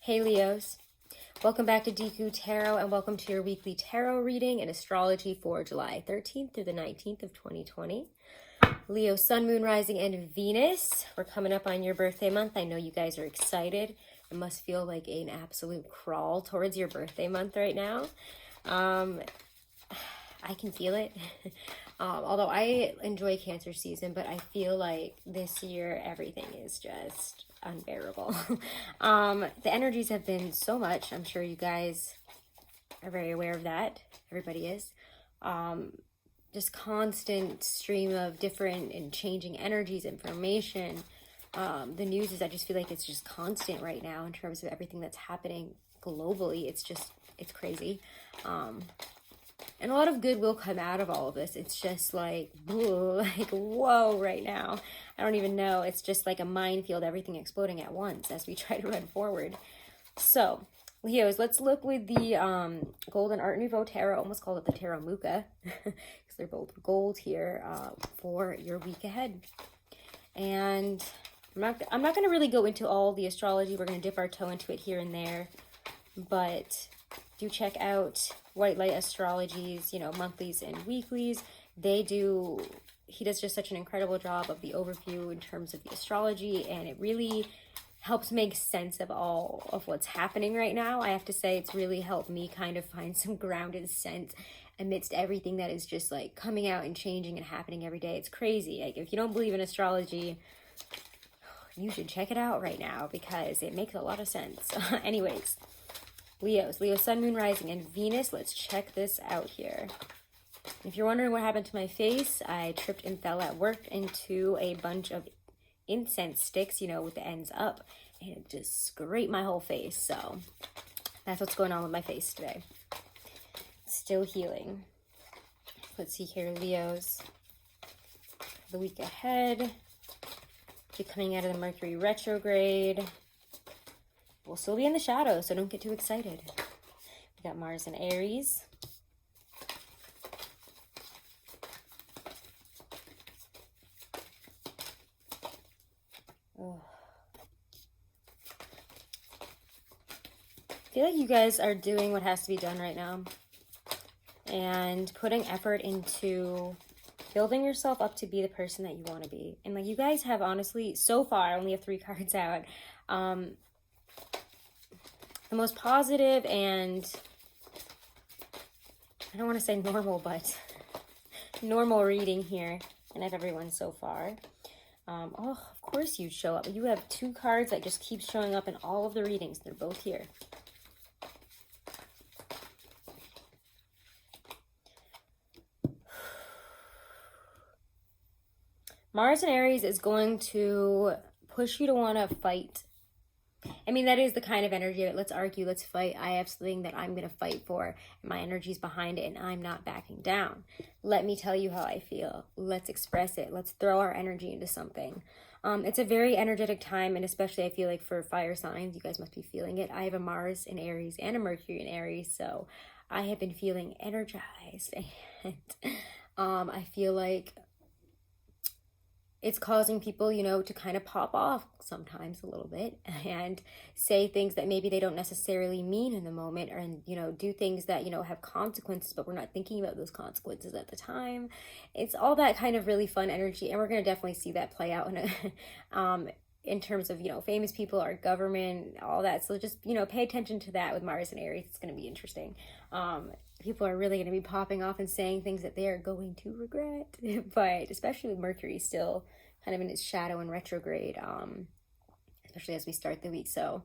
Hey Leos, welcome back to Deku Tarot and welcome to your weekly tarot reading and astrology for July 13th through the 19th of 2020. Leo, Sun, Moon, Rising, and Venus. We're coming up on your birthday month. I know you guys are excited. It must feel like an absolute crawl towards your birthday month right now. I can feel it. Although I enjoy Cancer season, but I feel like this year everything is just unbearable. The energies have been so much. I'm sure you guys are very aware of that. Everybody is. Just constant stream of different and changing energies, information. The news is, I just feel like it's just constant right now in terms of everything that's happening globally. It's crazy. And a lot of good will come out of all of this. It's just like whoa right now. I don't even know. It's just like a minefield, everything exploding at once as we try to run forward. So, Leos, let's look with the Golden Art Nouveau Tarot. I almost called it the Tarot Muka because they're both gold here for your week ahead. And I'm not going to really go into all the astrology. We're going to dip our toe into it here and there. But do check out White Light Astrology's, monthlies and weeklies. He does just such an incredible job of the overview in terms of the astrology, and it really helps make sense of all of what's happening right now. I have to say, it's really helped me kind of find some grounded sense amidst everything that is just like coming out and changing and happening every day. It's crazy. Like, if you don't believe in astrology, you should check it out right now because it makes a lot of sense. Anyways, Leo, Sun, Moon, Rising, and Venus. Let's check this out here. If you're wondering what happened to my face, I tripped and fell at work into a bunch of incense sticks, with the ends up, and it just scraped my whole face. So that's what's going on with my face today. Still healing. Let's see here, Leos. The week ahead. You're coming out of the Mercury retrograde. We'll still be in the shadow, so don't get too excited. We got Mars and Aries. Oh. I feel like you guys are doing what has to be done right now and putting effort into building yourself up to be the person that you want to be. And you guys have, honestly, so far, I only have 3 cards out. The most positive and, I don't want to say normal, but normal reading here. And I have everyone so far. Of course you'd show up. You have 2 cards that just keep showing up in all of the readings. They're both here. Mars and Aries is going to push you to want to fight. I mean, that is the kind of energy of it. Let's argue, let's fight. I have something that I'm going to fight for, and my energy's behind it, and I'm not backing down. Let me tell you how I feel. Let's express it. Let's throw our energy into something. It's a very energetic time, and especially I feel like for fire signs, you guys must be feeling it. I have a Mars in Aries and a Mercury in Aries, so I have been feeling energized, and I feel like it's causing people, to kind of pop off sometimes a little bit and say things that maybe they don't necessarily mean in the moment, or, do things that, have consequences, but we're not thinking about those consequences at the time. It's all that kind of really fun energy, and we're going to definitely see that play out in terms of, famous people, our government, all that. So just, pay attention to that with Mars and Aries. It's going to be interesting. People are really going to be popping off and saying things that they are going to regret, but especially with Mercury still kind of in its shadow and retrograde, especially as we start the week. So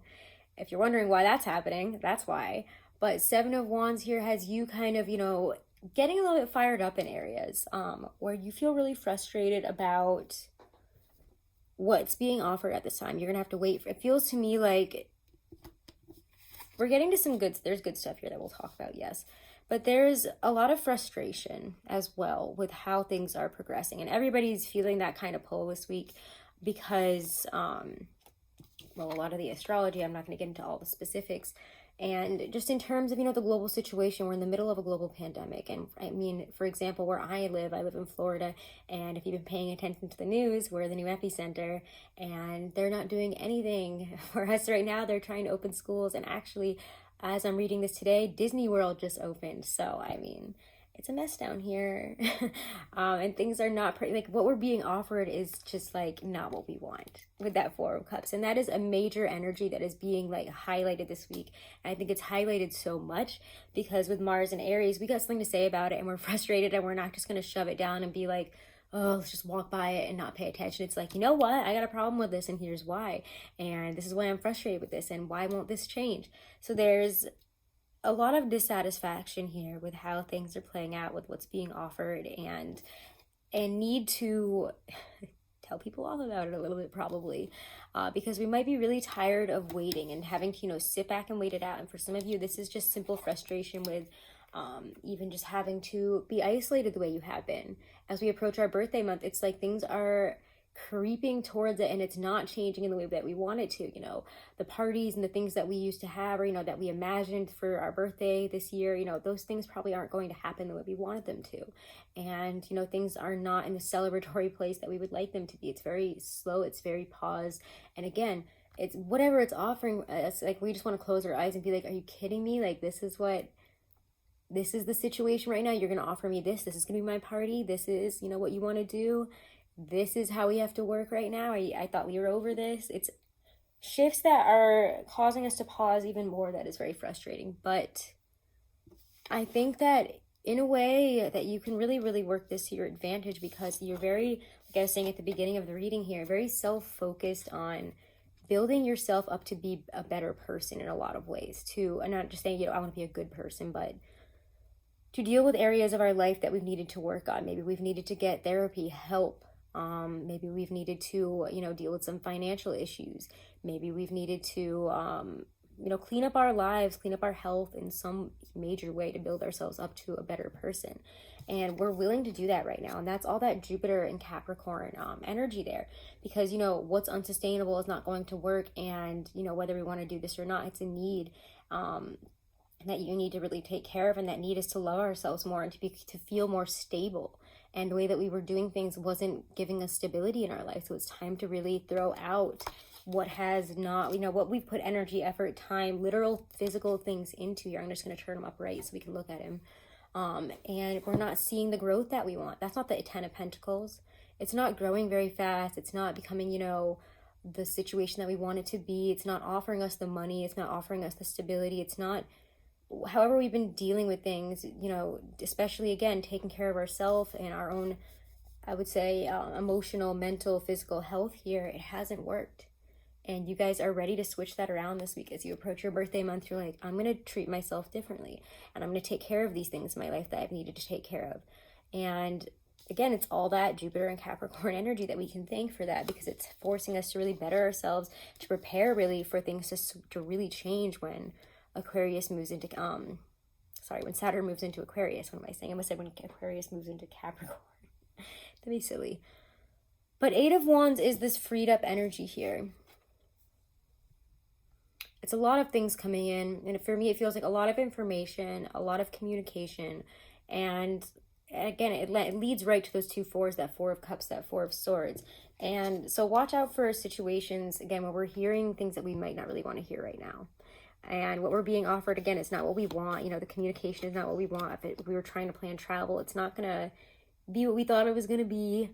if you're wondering why that's happening, that's why. But 7 of Wands here has you kind of, getting a little bit fired up in areas where you feel really frustrated about what's being offered at this time. You're going to have to wait. It feels to me like we're getting to some there's good stuff here that we'll talk about, yes. But there's a lot of frustration as well with how things are progressing. And everybody's feeling that kind of pull this week because, a lot of the astrology, I'm not going to get into all the specifics, And just in terms of, the global situation, we're in the middle of a global pandemic. And I mean, for example, where I live in Florida. And if you've been paying attention to the news, we're the new epicenter. And they're not doing anything for us right now. They're trying to open schools. And actually, as I'm reading this today, Disney World just opened. So, I mean, it's a mess down here. And things are not pretty, like what we're being offered is just like not what we want with that Four of Cups. And that is a major energy that is being like highlighted this week. And I think it's highlighted so much because with Mars and Aries, we got something to say about it and we're frustrated and we're not just going to shove it down and be like, oh, let's just walk by it and not pay attention. It's like, you know what? I got a problem with this and here's why. And this is why I'm frustrated with this and why won't this change? So there's a lot of dissatisfaction here with how things are playing out, with what's being offered, and need to tell people all about it a little bit probably, because we might be really tired of waiting and having to sit back and wait it out. And for some of you, this is just simple frustration with even just having to be isolated the way you have been. As we approach our birthday month, it's like things are creeping towards it and it's not changing in the way that we want it to. The parties and the things that we used to have, or that we imagined for our birthday this year, those things probably aren't going to happen the way we wanted them to. And things are not in the celebratory place that we would like them to be. It's very slow, it's very paused, and again, it's whatever it's offering us, like we just want to close our eyes and be like, are you kidding me? Like this is the situation right now. You're going to offer me this is going to be my party, this is what you want to do, this is how we have to work right now. I thought we were over this. It's shifts that are causing us to pause even more. That is very frustrating. But I think that in a way that you can really, really work this to your advantage, because you're very, like I was saying at the beginning of the reading here, very self-focused on building yourself up to be a better person in a lot of ways too. And not just saying, I want to be a good person, but to deal with areas of our life that we've needed to work on. Maybe we've needed to get therapy, help. Maybe we've needed to, deal with some financial issues. Maybe we've needed to, clean up our lives, clean up our health in some major way to build ourselves up to a better person. And we're willing to do that right now. And that's all that Jupiter and Capricorn energy there. Because, what's unsustainable is not going to work. And, whether we want to do this or not, it's a need that you need to really take care of. And that need is to love ourselves more and to feel more stable. And the way that we were doing things wasn't giving us stability in our life. So it's time to really throw out what has not, what we've put energy, effort, time, literal physical things into here. I'm just going to turn them up right so we can look at him. And we're not seeing the growth that we want. That's not the Ten of Pentacles. It's not growing very fast. It's not becoming, the situation that we want it to be. It's not offering us the money. It's not offering us the stability. It's not, however we've been dealing with things, especially again, taking care of ourselves and our own, I would say, emotional, mental, physical health here, it hasn't worked. And you guys are ready to switch that around this week. As you approach your birthday month, you're like, I'm going to treat myself differently. And I'm going to take care of these things in my life that I've needed to take care of. And again, it's all that Jupiter and Capricorn energy that we can thank for that, because it's forcing us to really better ourselves, to prepare really for things to really change when Aquarius moves into, when Saturn moves into Aquarius. What am I saying? I must say when Aquarius moves into Capricorn. That'd be silly. But Eight of Wands is this freed up energy here. It's a lot of things coming in. And for me, it feels like a lot of information, a lot of communication. And again, it leads right to those two fours, that Four of Cups, that Four of Swords. And so watch out for situations, again, where we're hearing things that we might not really want to hear right now. And what we're being offered, again, it's not what we want. The communication is not what we want. If we were trying to plan travel, it's not going to be what we thought it was going to be.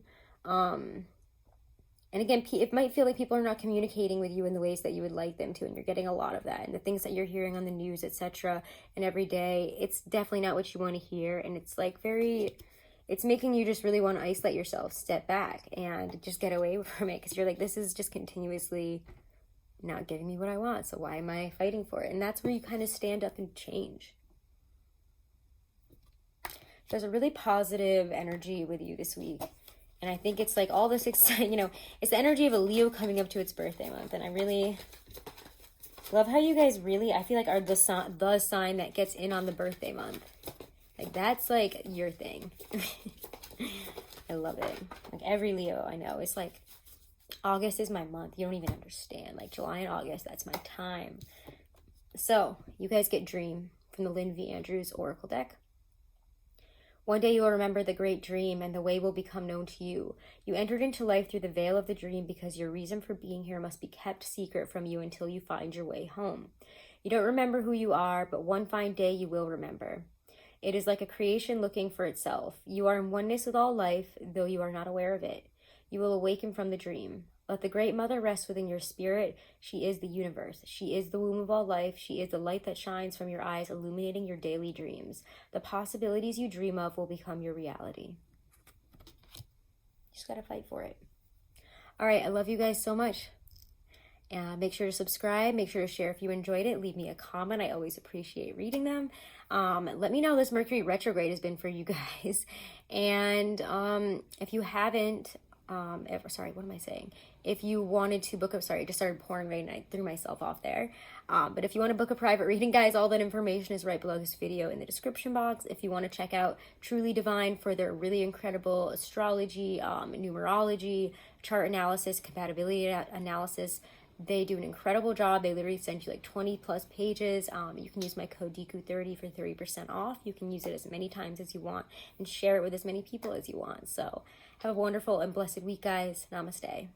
And again, it might feel like people are not communicating with you in the ways that you would like them to, and you're getting a lot of that. And the things that you're hearing on the news, etc., and every day, it's definitely not what you want to hear. And it's like it's making you just really want to isolate yourself, step back, and just get away from it, because you're like, this is just continuously not giving me what I want, so why am I fighting for it? And that's where you kind of stand up and change. There's a really positive energy with you this week. And I think it's like all this excitement, it's the energy of a Leo coming up to its birthday month. And I really love how you guys really, I feel like, are the sign that gets in on the birthday month. Like, that's like your thing. I love it. Like, every Leo I know, it's like, August is my month. You don't even understand. Like, July and August, that's my time. So, you guys get Dream from the Lynn V. Andrews Oracle deck. One day you will remember the great dream, and the way will become known to you. You entered into life through the veil of the dream because your reason for being here must be kept secret from you until you find your way home. You don't remember who you are, but one fine day you will remember. It is like a creation looking for itself. You are in oneness with all life, though you are not aware of it. You will awaken from the dream. Let the Great Mother rest within your spirit. She is the universe. She is the womb of all life. She is the light that shines from your eyes, illuminating your daily dreams. The possibilities you dream of will become your reality. You just gotta fight for it. All right, I love you guys so much. Make sure to subscribe. Make sure to share if you enjoyed it. Leave me a comment. I always appreciate reading them. Let me know how this Mercury retrograde has been for you guys. And if you haven't, what am I saying? If you wanted to book up, I just started pouring rain and I threw myself off there. But if you want to book a private reading, guys, all that information is right below this video in the description box. If you want to check out Truly Divine for their really incredible astrology, numerology, chart analysis, compatibility analysis, they do an incredible job. They literally send you like 20 plus pages. You can use my code Deku30 for 30% off. You can use it as many times as you want and share it with as many people as you want. So have a wonderful and blessed week, guys. Namaste.